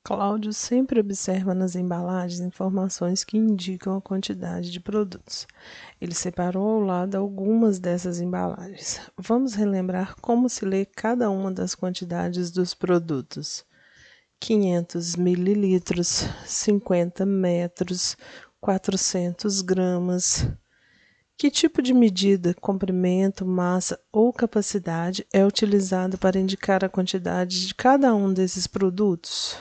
Cláudio sempre observa nas embalagens informações que indicam a quantidade de produtos. Ele separou ao lado algumas dessas embalagens. Vamos relembrar como se lê cada uma das quantidades dos produtos. 500 mililitros, 50 metros, 400 gramas. Que tipo de medida, comprimento, massa ou capacidade é utilizado para indicar a quantidade de cada um desses produtos?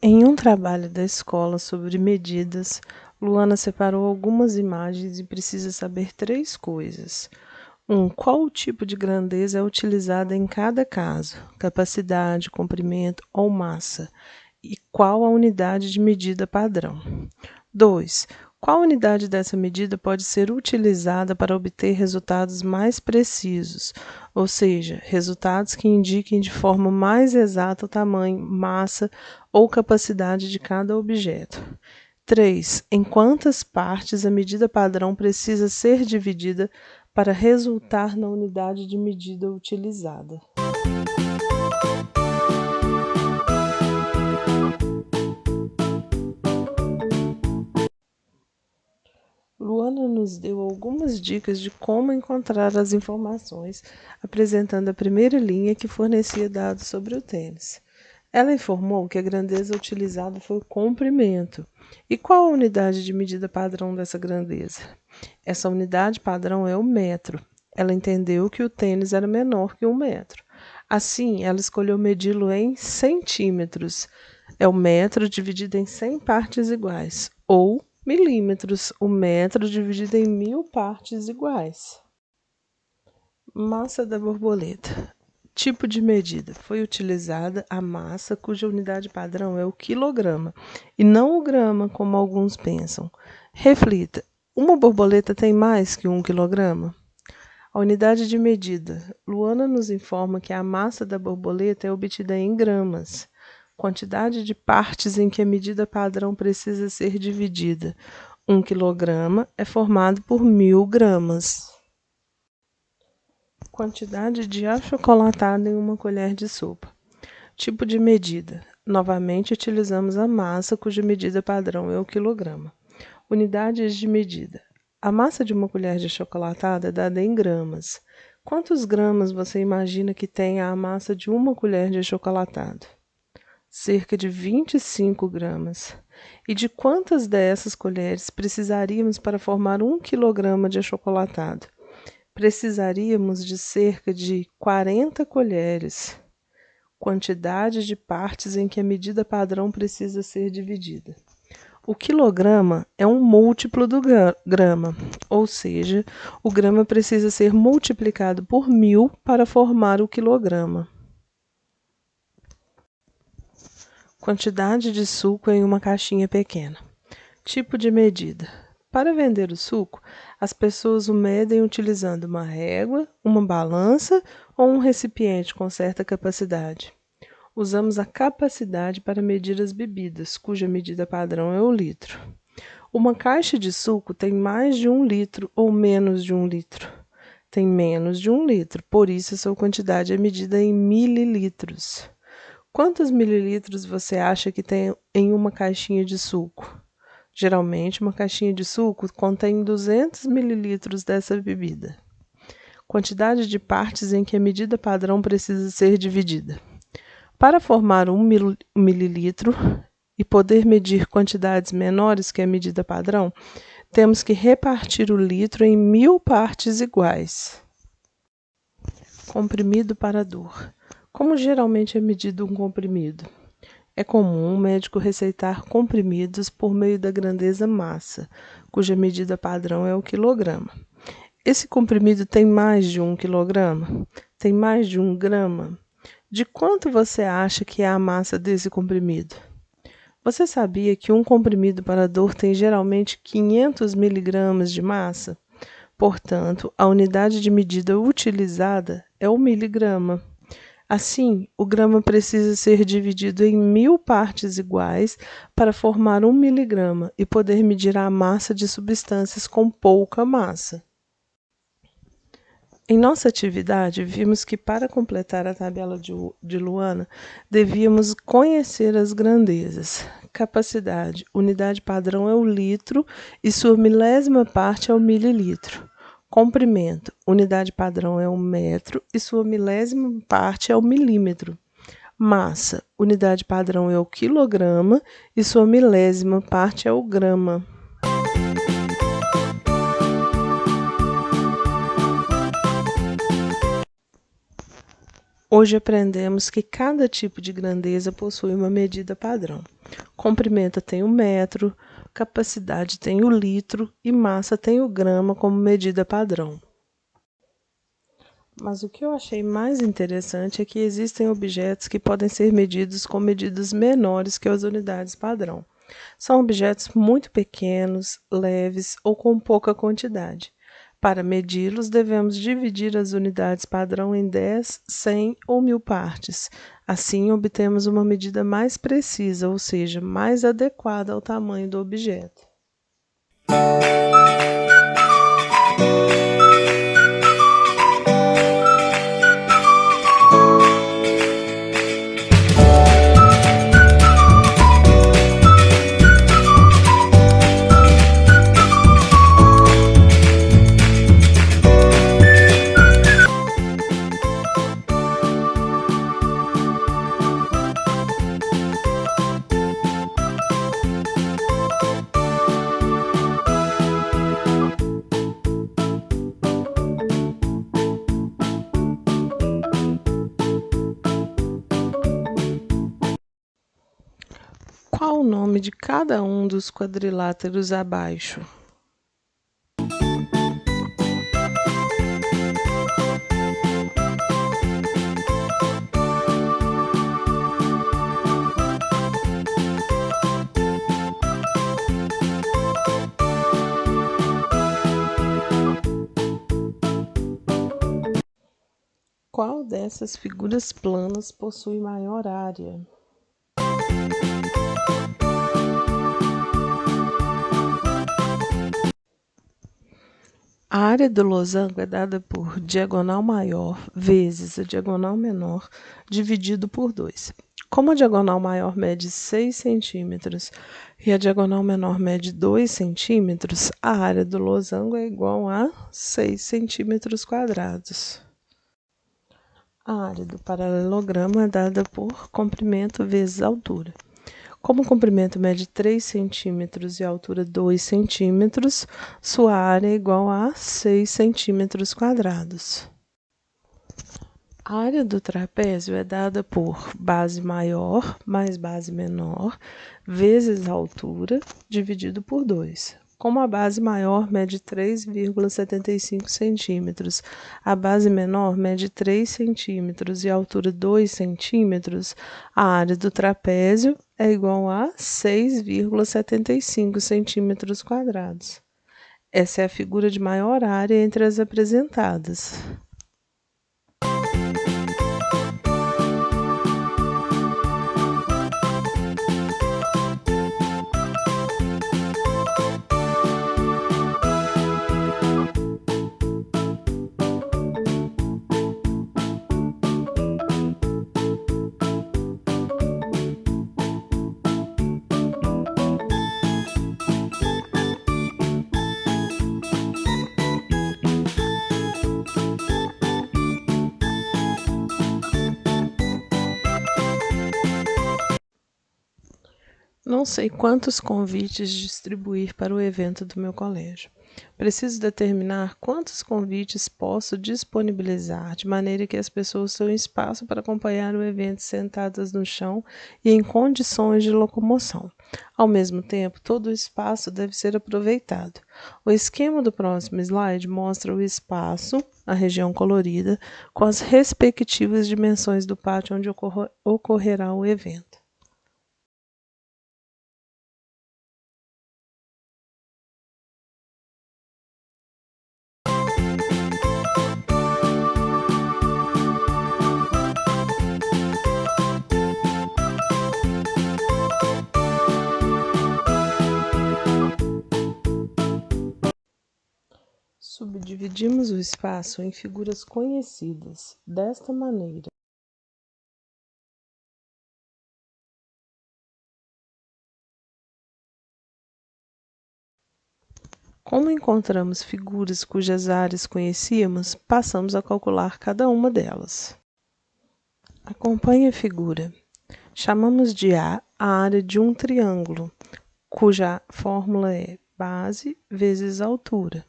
Em um trabalho da escola sobre medidas, Luana separou algumas imagens e precisa saber 3 coisas. 1. Qual o tipo de grandeza é utilizada em cada caso? Capacidade, comprimento ou massa? E qual a unidade de medida padrão? 2. Qual unidade dessa medida pode ser utilizada para obter resultados mais precisos, ou seja, resultados que indiquem de forma mais exata o tamanho, massa ou capacidade de cada objeto? 3. Em quantas partes a medida padrão precisa ser dividida para resultar na unidade de medida utilizada? Luana nos deu algumas dicas de como encontrar as informações, apresentando a primeira linha que fornecia dados sobre o tênis. Ela informou que a grandeza utilizada foi o comprimento. E qual a unidade de medida padrão dessa grandeza? Essa unidade padrão é o metro. Ela entendeu que o tênis era menor que 1 metro. Assim, ela escolheu medi-lo em centímetros. É o metro dividido em 100 partes iguais, ou milímetros, o metro dividido em 1000 partes iguais. Massa da borboleta. Tipo de medida. Foi utilizada a massa cuja unidade padrão é o quilograma, e não o grama, como alguns pensam. Reflita, uma borboleta tem mais que 1 quilograma? A unidade de medida. Luana nos informa que a massa da borboleta é obtida em gramas. Quantidade de partes em que a medida padrão precisa ser dividida. 1 quilograma é formado por 1000 gramas. Quantidade de achocolatado em uma colher de sopa. Tipo de medida. Novamente utilizamos a massa cuja medida padrão é o quilograma. Unidades de medida. A massa de uma colher de achocolatado é dada em gramas. Quantos gramas você imagina que tenha a massa de uma colher de achocolatado? Cerca de 25 gramas. E de quantas dessas colheres precisaríamos para formar 1 quilograma de achocolatado? Precisaríamos de cerca de 40 colheres. Quantidade de partes em que a medida padrão precisa ser dividida. O quilograma é um múltiplo do grama, ou seja, o grama precisa ser multiplicado por 1000 para formar o quilograma. Quantidade de suco em uma caixinha pequena. Tipo de medida. Para vender o suco, as pessoas o medem utilizando uma régua, uma balança ou um recipiente com certa capacidade. Usamos a capacidade para medir as bebidas, cuja medida padrão é o litro. Uma caixa de suco tem mais de 1 litro ou menos de 1 litro? Tem menos de 1 litro, por isso a sua quantidade é medida em mililitros. Quantos mililitros você acha que tem em uma caixinha de suco? Geralmente, uma caixinha de suco contém 200 mililitros dessa bebida. Quantidade de partes em que a medida padrão precisa ser dividida. Para formar 1 mililitro e poder medir quantidades menores que a medida padrão, temos que repartir o litro em 1000 partes iguais. Comprimido para dor. Como geralmente é medido um comprimido? É comum o médico receitar comprimidos por meio da grandeza massa, cuja medida padrão é o quilograma. Esse comprimido tem mais de 1 quilograma? Tem mais de 1 grama? De quanto você acha que é a massa desse comprimido? Você sabia que um comprimido para dor tem geralmente 500 miligramas de massa? Portanto, a unidade de medida utilizada é o miligrama. Assim, o grama precisa ser dividido em 1000 partes iguais para formar 1 miligrama e poder medir a massa de substâncias com pouca massa. Em nossa atividade, vimos que para completar a tabela de Luana, devíamos conhecer as grandezas. Capacidade: unidade padrão é o litro e sua milésima parte é o mililitro. Comprimento: unidade padrão é o metro e sua milésima parte é o milímetro. Massa: unidade padrão é o quilograma e sua milésima parte é o grama. Hoje aprendemos que cada tipo de grandeza possui uma medida padrão. Comprimento tem o metro, capacidade tem o litro e massa tem o grama como medida padrão. Mas o que eu achei mais interessante é que existem objetos que podem ser medidos com medidas menores que as unidades padrão. São objetos muito pequenos, leves ou com pouca quantidade. Para medi-los, devemos dividir as unidades padrão em 10, 100 ou 1000 partes. Assim, obtemos uma medida mais precisa, ou seja, mais adequada ao tamanho do objeto. Qual o nome de cada um dos quadriláteros abaixo? Qual dessas figuras planas possui maior área? A área do losango é dada por diagonal maior vezes a diagonal menor dividido por 2. Como a diagonal maior mede 6 centímetros e a diagonal menor mede 2 centímetros, a área do losango é igual a 6 centímetros quadrados. A área do paralelogramo é dada por comprimento vezes altura. Como o comprimento mede 3 centímetros e a altura 2 centímetros, sua área é igual a 6 centímetros quadrados. A área do trapézio é dada por base maior mais base menor vezes a altura dividido por 2. Como a base maior mede 3,75 centímetros, a base menor mede 3 centímetros e a altura 2 centímetros, a área do trapézio é igual a 6,75 centímetros quadrados. Essa é a figura de maior área entre as apresentadas. Não sei quantos convites distribuir para o evento do meu colégio. Preciso determinar quantos convites posso disponibilizar, de maneira que as pessoas tenham espaço para acompanhar o evento sentadas no chão e em condições de locomoção. Ao mesmo tempo, todo o espaço deve ser aproveitado. O esquema do próximo slide mostra o espaço, a região colorida, com as respectivas dimensões do pátio onde ocorrerá o evento. Dividimos o espaço em figuras conhecidas, desta maneira. Como encontramos figuras cujas áreas conhecíamos, passamos a calcular cada uma delas. Acompanhe a figura. Chamamos de A a área de um triângulo, cuja fórmula é base vezes altura.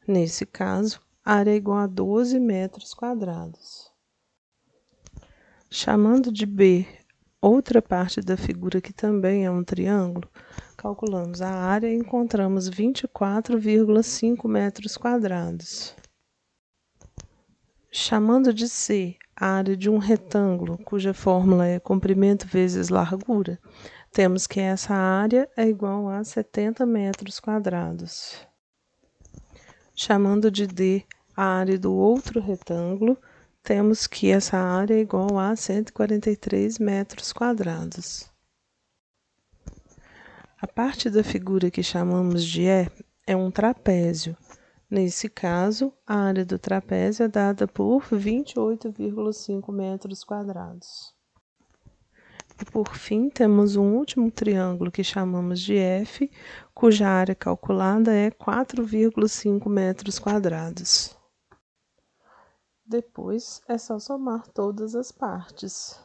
Nesse caso, a área é igual a 12 metros quadrados. Chamando de B outra parte da figura que também é um triângulo, calculamos a área e encontramos 24,5 metros quadrados. Chamando de C a área de um retângulo, cuja fórmula é comprimento vezes largura, temos que essa área é igual a 70 metros quadrados. Chamando de D a área do outro retângulo, temos que essa área é igual a 143 metros quadrados. A parte da figura que chamamos de E é um trapézio. Nesse caso, a área do trapézio é dada por 28,5 metros quadrados. E por fim, temos um último triângulo que chamamos de F, cuja área calculada é 4,5 metros quadrados. Depois, é só somar todas as partes.